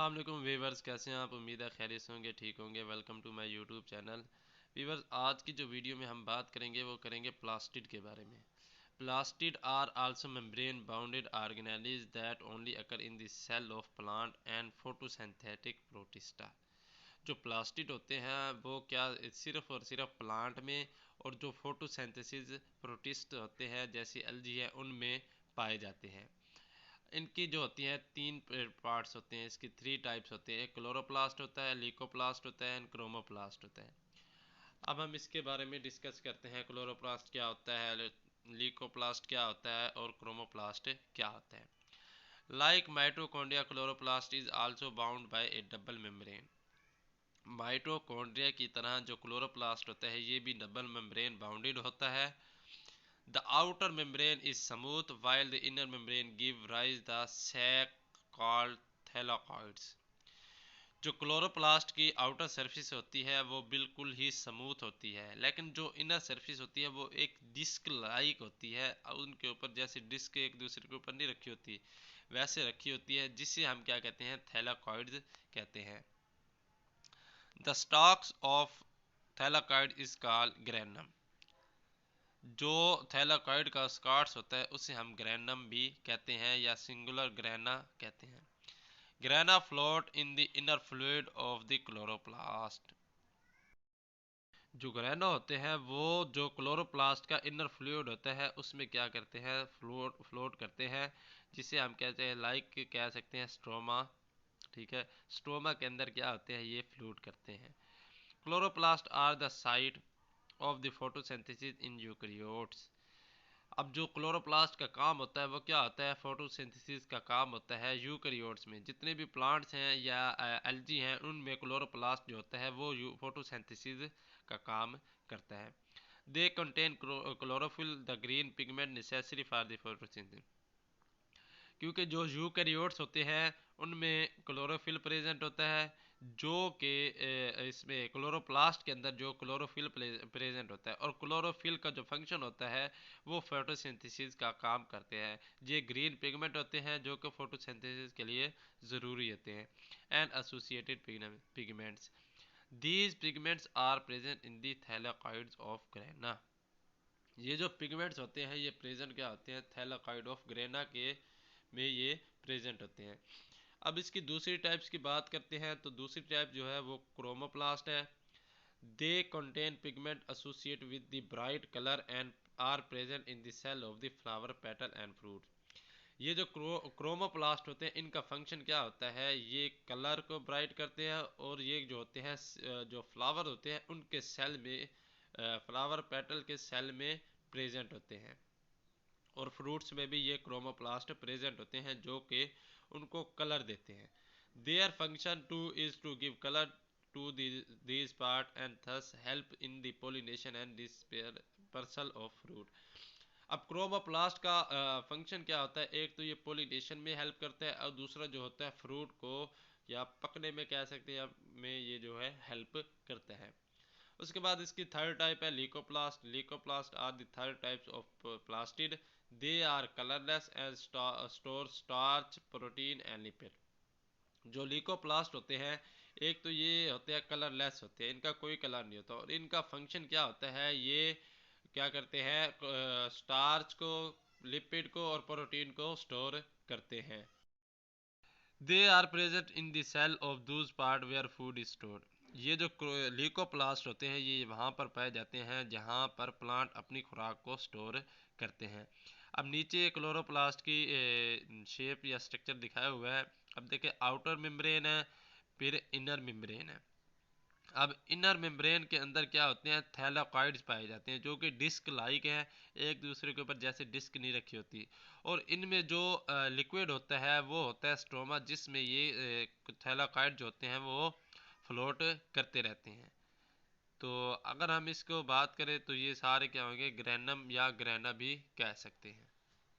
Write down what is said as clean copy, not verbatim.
अस्सलाम वीवर्स, कैसे हैं आप? उम्मीद है खैरियत से होंगे, ठीक होंगे। Welcome to my YouTube channel. Viewers, आज की जो वीडियो में हम बात करेंगे वो करेंगे प्लास्टिड के बारे में। Plastid are also membrane bounded organelles that only occur in the cell of plant and photosynthetic protista. जो प्लास्टिड होते हैं वो क्या सिर्फ और सिर्फ प्लांट में और जो फोटोसिंथेसिस प्रोटिस्ट होते हैं जैसे एल्गी है उनमें पाए जाते हैं। इनकी जो होती हैं तीन पार्ट्स होते हैं, इसकी थ्री टाइप्स होते हैं। एक क्लोरोप्लास्ट होता है, लीकोप्लास्ट होता है एंड क्रोमोप्लास्ट होता है। अब हम इसके बारे में डिस्कस करते हैं। क्लोरोप्लास्ट क्या होता है, लीकोप्लास्ट क्या होता है और क्रोमोप्लास्ट क्या होता है। Like mitochondria, chloroplast is also bound by A double membrane. Mitochondria की तरह जो क्लोरोप्लास्ट होता है ये भी डबल मेम्ब्रेन बाउंडेड होता है। The outer membrane is smooth while the inner membrane give rise the sac called thylakoids। जो क्लोरोप्लास्ट की आउटर सरफेस होती है वो बिल्कुल ही स्मूथ होती है, लेकिन जो इनर सरफेस होती है वो एक डिस्क लाइक होती है। उनके ऊपर जैसे डिस्क एक दूसरे के ऊपर नहीं रखी होती वैसे रखी होती है, जिसे हम क्या कहते हैं, थैलाकॉइड्स कहते हैं। The stocks of thylakoid is called granum. जो थैलाकॉइड का स्कॉट्स होता है उसे हम ग्रेनम भी कहते हैं या सिंगुलर ग्रेना कहते हैं। Grana float in the inner fluid of the chloroplast. जो ग्रेना होते हैं वो जो क्लोरोप्लास्ट का इनर फ्लूइड होता है उसमें क्या करते हैं, फ्लोट करते हैं, जिसे हम कहते हैं लाइक कह सकते हैं स्ट्रोमा। ठीक है, स्ट्रोमा के अंदर क्या होते हैं, ये फ्लूट करते हैं। Chloroplast are the site of the photosynthesis in eukaryotes. अब जो क्लोरोप्लास्ट का काम होता है वो क्या होता है, फोटोसिंथेसिस का काम होता है यूकैरियोट्स में। जितने भी प्लांट्स हैं या एल्गी हैं उनमें क्लोरोप्लास्ट जो होता है वो फोटोसिंथेसिस का काम करता है। They contain chlorophyll the green pigment necessary for the photosynthesis. क्योंकि जो यूकैरियोट्स होते हैं उनमें क्लोरोफिल प्रेजेंट होता है, जो कि इसमें क्लोरोप्लास्ट के अंदर जो क्लोरोफिल प्रेजेंट होता है, और क्लोरोफिल का जो फंक्शन होता है वो फोटोसिंथेसिस का काम करते हैं। ये ग्रीन पिगमेंट होते हैं जो कि फोटोसिंथेसिस के लिए ज़रूरी होते हैं। And associated pigments, these pigments are present in the thylakoids of grana. ये जो पिगमेंट्स होते हैं ये प्रेजेंट क्या होते हैं, थैलाकॉइड ऑफ ग्रेना के में ये प्रेजेंट होते हैं। अब इसकी दूसरी टाइप्स की बात करते हैं तो दूसरी टाइप जो है वो क्रोमोप्लास्ट है। They contain pigment associate with the bright colour and are present in the cell of the flower, petal and fruit. ये जो क्रोमोप्लास्ट होते हैं इनका फंक्शन क्या होता है, ये कलर को ब्राइट करते हैं और ये जो होते हैं जो फ्लावर होते हैं उनके सेल में, फ्लावर पेटल के सेल में प्रेजेंट होते हैं। और फ्रूट्स में भी ये क्रोमोप्लास्ट प्रेजेंट होते हैं जो कि उनको कलर देते हैं। Their function too is to give colour to this part and thus help in the pollination and dispersal of fruit. अब क्रोमोप्लास्ट का फंक्शन क्या होता है, एक तो ये पोलिनेशन में हेल्प करता है और दूसरा जो होता है फ्रूट को या पकने में कह सकते हैं में ये जो है हेल्प करता है। उसके बाद इसकी थर्ड टाइप है leucoplast. Leucoplast are the third types of plastid. They are colourless and store starch, protein and lipid. जो लीकोप्लास्ट होते हैं एक तो ये होते हैं कलरलेस होते हैं, इनका कोई कलर नहीं होता, और इनका फंक्शन क्या होता है, ये क्या करते हैं, स्टार्च को, लिपिड को और प्रोटीन को स्टोर करते हैं। They are present in the cell of those part where food is stored. ये जो लीकोप्लास्ट होते हैं ये वहाँ पर पाए जाते हैं जहाँ पर प्लांट अपनी खुराक को स्टोर करते हैं। अब नीचे क्लोरोप्लास्ट की शेप या स्ट्रक्चर दिखाया हुआ है। अब देखिए, आउटर मेम्ब्रेन है, फिर इनर मेम्ब्रेन है। अब इनर मेम्ब्रेन के अंदर क्या होते हैं, थैलाकॉइड्स पाए जाते हैं जो कि डिस्क लाइक है, एक दूसरे के ऊपर जैसे डिस्क नहीं रखी होती। और इनमें जो लिक्विड होता है वो होता है स्ट्रोमा, जिसमें ये थैलाकॉइड जो होते हैं वो फ्लोट करते रहते हैं। तो अगर हम इसको बात करें तो ये सारे क्या होंगे, ग्रेनम या ग्रेना भी कह सकते हैं।